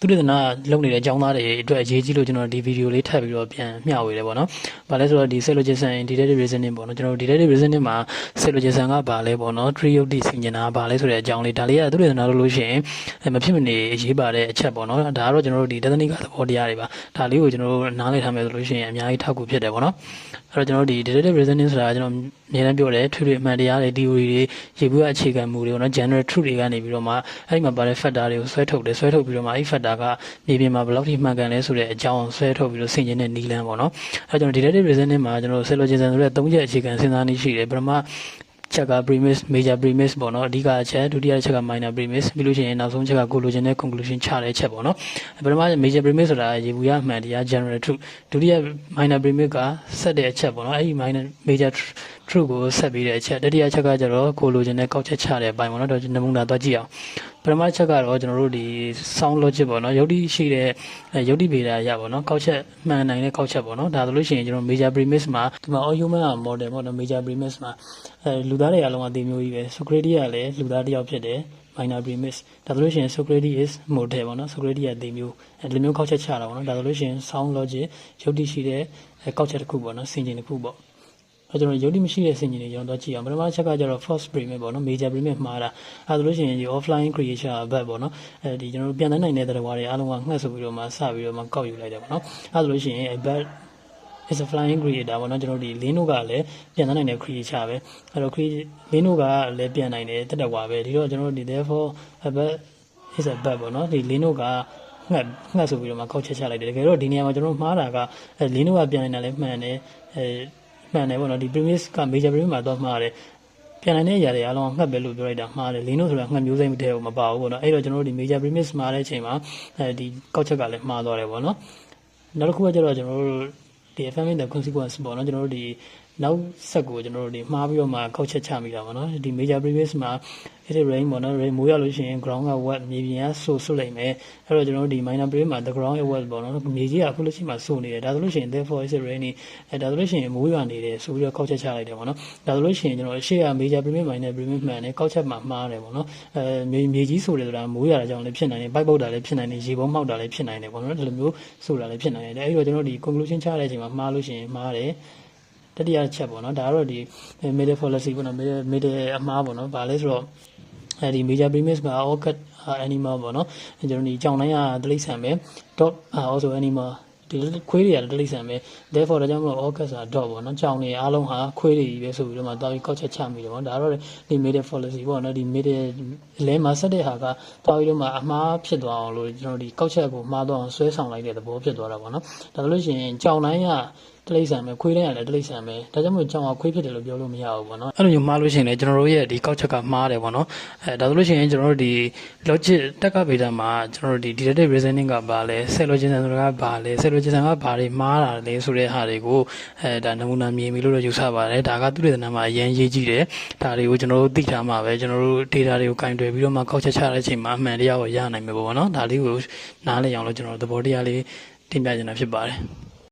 သူတို့ကလုံနေတဲ့အကြောင်းသားတွေအတွက်အရေးကြီးလို့ကျွန်တော်ဒီဗီဒီယိုလေးထပ်ပြီးတော့ပြန်မျှဝေတယ်ပေါ့နော်။ဘာလဲဆိုတော့ဒီ syllogism deductive reasoning ပေါ့နော်ကျွန်တော် deductive reasoning မှာ syllogism ကဘာလဲပေါ့နော်trial တိဆင်ကျင်တာဘာလဲဆိုတဲ့အကြောင်းလေးဒါလေးကသူတို့ကလို့ရှိရင်မဖြစ်မနေရေးပါတဲ့အချက်ပေါ့နော်။ဒါကတော့ကျွန်တော်တို့ဒီတသနိကသဘောတရားတွေပါ။ဒါလေးကိုကျွန်တော်တို့နားလည်ထားမယ်ဆိုလို့ရှိရင်အများကြီးထောက်ကူဖြစ်တယ်ပေါ့နော်။အဲ့တော့ကျွန်တော်တို့ဒီ deductive reasoning ဆိုတာကျွန်တော်အများကြီးပြောတယ်ထွေထွေအမှန်တရားတွေ theory တွေရေဘူးအခြေခံမှုတွေပေါ့နော် general truth တွေကနေပြီးတော့မှအဲ့ဒီမှာပါတဲ့ factor တွေကိုဆွဲထုတ်ပြီးတော့မှအဲ့ factor ကမြေပြင်မှာဘယ်လောက်ထိမှန်ကန်လဲဆိုတဲ့အကြောင်းဆွဲထုတ်ပြီးတော့ဆင်ခြင်တဲ့နည်းလမ်းပေါ့နော်အဲ့ကျွန်တော် deductive reasoning မှာကျွန်တော် syllogism ဆိုတဲ့၃ချက်အခြေခံစဉ်းစားနည်းရှိတယ်ပထမချက်က premise major premise ပေါ့နော်အဓိကအချက်ဒုတိယချက်က minor premise ပြီးလို့ရှိရင်နောက်ဆုံးချက်ကကိုလိုချင်တဲ့ conclusion ချတဲ့ချက်ပေါ့နော်ပထမ major premise ဆိုတာရေဘူးရအမှန်တရား general truth ဒုတိယ minor premise ကဆက်တဲ့အချက်ပေါ့နော်အဲ့ဒီ major truth ကိုဆက်ပြီးတဲ့အချက်တတိယချက်ကကျတော့ကိုလိုချင်တဲ့ကောက်ချက်ချတဲ့အပိုင်းပေါ့နော်တော့နမူနာသွားကြည့်အောင်ပထမချက်ကတော့ကျွန်တော်တို့ဒီ sound logic ပေါ့နော်ယုတ်တိရှိတဲ့ယုတ်တိဗေဒအရာပေါ့နော်ကောက်ချက်မှန်နိုင်တဲ့ကောက်ချက်ပေါ့နော်ဒါဆိုလို့ရှိရင်ကျွန်တော် major premise မှာဒီမှာ all human model ပေါ့နော် major premise မှာလူသားတွေအလုံးအသိမျိုးကြီးပဲ Socrates ကလည်းလူသားတစ်ယောက်ဖြစ်တယ် minor premise ဒါဆိုလို့ရှိရင် Socrates is model ပေါ့နော် Socrates ရဲ့အသိမျိုးဒီမျိုးကောက်ချက်ချတာပေါ့နော်ဒါဆိုလို့ရှိရင် sound logic ယုတ်တိရှိတဲ့ကောက်ချက်တစ်ခုပေါ့နော်ဆင်ခြင်တစ်ခုပေါ့ကျွန်တော်ယုတ်တိမရှိတဲ့ဆင်ခြင်တွေကျွန်တော်တို့ကြည့်အောင်ပထမချက်ကကျတော့ false premise ပေါ့နော် major premise မှားတာအဲဒါဆိုလို့ရှိရင်ဒီ offline creation ဘက်ပေါ့နော်ဒီကျွန်တော်တို့ပြန်နိုင်တဲ့သတ္တဝါတွေအားလုံးကငှက်ဆိုပြီးတော့မှစပြီးတော့မှကောက်ယူလိုက်တယ်ပေါ့နော်အဲဒါဆိုလို့ရှိရင် bad is a flying creator ပေါ့နော်ကျွန်တော်ဒီ lane တို့ကလည်းပြန်နိုင်တဲ့ creature ပဲအဲတော့ lane တို့ကလည်းပြန်နိုင်တဲ့သတ္တဝါပဲဒီတော့ကျွန်တော်တို့ဒီ therefore a bad is a bad ပေါ့နော်ဒီ lane တို့ကငှက်ဆိုပြီးတော့မှကောက်ချက်ချလိုက်တယ်တကယ်တော့ဒီနေရာမှာကျွန်တော်မှားတာက lane တို့ကပြန်နိုင်တာလည်းမှန်တယ်မှန်တယ်ပေါ့နော်ဒီ premise က major premise မှာတော့မှားတယ်ပြန်နိုင်တဲ့အရာတွေအားလုံးငှက်ပဲလို့ပြောလိုက်တာမှားတယ်လင်းတို့ဆိုတာငှက်မျိုးစိမ့်မတည့်ဘူးမပါဘူးပေါ့နော်အဲ့တော့ကျွန်တော်တို့ဒီ major premise မှာတဲ့အချိန်မှာဒီကောက်ချက်ကလည်းမှားသွားတယ်ပေါ့နော်နောက်တစ်ခုကကျတော့ကျွန်တော်တို့ဒီ affirming the consequence ပေါ့နော်ကျွန်တော်တို့ဒီနောက်ဆက်ကိုကျွန်တော်တို့ဒီမှားပြီးတော့မှကောက်ချက်ချမိတာပေါ့နော်ဒီ major premise မှာ it rain ပေါ့နော် rain မိုးရလို့ရှိရင် ground က wet မြေပြင်ကဆိုးလိုက်မယ်အဲ့တော့ကျွန်တော်တို့ဒီ minor premise မှာ the ground is wet ပေါ့နော်မြေကြီးကအခုလက်ရှိမှာဆိုးနေတယ်ဒါဆိုလို့ရှိရင် therefore is raining ဒါဆိုလို့ရှိရင်မိုးရွာနေတယ်ဆိုပြီးတော့ကောက်ချက်ချလိုက်တယ်ပေါ့နော်ဒါဆိုလို့ရှိရင်ကျွန်တော်အရှိက major premise minor premise မှန်တယ်ကောက်ချက်မှာမှားတယ်ပေါ့နော်မြေကြီးဆိုတယ်ဆိုတာမိုးရွာတာကြောင့်လည်းဖြစ်နိုင်တယ်ပိုက်ပုတ်တာလည်းဖြစ်နိုင်တယ်ရေပုံးမှောက်တာလည်းဖြစ်နိုင်တယ်ပေါ့နော်ဒီလိုမျိုးဆိုတာလည်းဖြစ်နိုင်တယ်အဲ့တော့ကျွန်တော်ဒီ conclusion ချတဲ့အချိန်မှာမှားလို့ရှိရင်မှားတယ်တတိယချက်ပေါ့နော်ဒါကတော့ဒီ middle fallacy ပေါ့နော် middle အမှားပေါ့နော်ဗာလဲဆိုတော့ဒီ major premise က all cat animal ပေါ့နော်ကျွန်တော်ဒီကြောင်တိုင်းကတိရစ္ဆာန်ပဲ dog also animal ဒီခွေးတွေကလည်းတိရစ္ဆာန်ပဲ therefore ဒါကြောင့်မလို့ all cats ဆိုတာ dog ပေါ့နော်ကြောင်တွေအားလုံးဟာခွေးတွေကြီးပဲဆိုပြီးတော့မှသွားပြီးကောက်ချက်ချမိတယ်ပေါ့ဒါကတော့ဒီ middle fallacy ပေါ့နော်ဒီ middle လဲမှာဆက်တဲ့ဟာကသွားပြီးတော့မှအမှားဖြစ်သွားအောင်လို့ကျွန်တော်ဒီကောက်ချက်ကိုမှားသွားအောင်ဆွဲဆောင်လိုက်တဲ့သဘောဖြစ်သွားတာပေါ့နော်ဒါဆိုလို့ရှိရင်ကြောင်တိုင်းကတိရစ္ဆာန်ပဲခွေးတိုင်းကလည်းတိရစ္ဆာန်ပဲဒါကြောင့်မို့ကြောင်ကခွေးဖြစ်တယ်လို့ပြောလို့မရဘူးပေါ့နော်အဲ့လိုမျိုးမှားလို့ရှိရင်လည်းကျွန်တော်တို့ရဲ့ဒီကောက်ချက်ကမှားတယ်ပေါ့နော်ဒါဆိုလို့ရှိရင်ကျွန်တော်တို့ဒီ logic တက္ကဗေဒမှာကျွန်တော်တို့ဒီ deductive reasoning ကဘာလဲ syllogism ဆိုတာကဘာလဲ syllogism ကဘာတွေမှားတာလဲဆိုတဲ့ဟာတွေကိုဒါနမူနာမြင်ပြီလို့တော့ယူဆပါတယ်ဒါကသူတေသနာမှာအရင်ရေးကြည့်တယ်ဒါတွေကိုကျွန်တော်တို့သိထားမှာပဲကျွန်တော်တို့ data တွေကိုကင်တွယ်ပြီးတော့မှကောက်ချက်ချတဲ့အချိန်မှာအမှန်တရားကိုရနိုင်မယ်ပေါ့နော်ဒါလေးကိုနားလည်အောင်လို့ကျွန်တော်တို့သဘောတရားလေးတင်ပြချင်တာဖြစ်ပါတယ်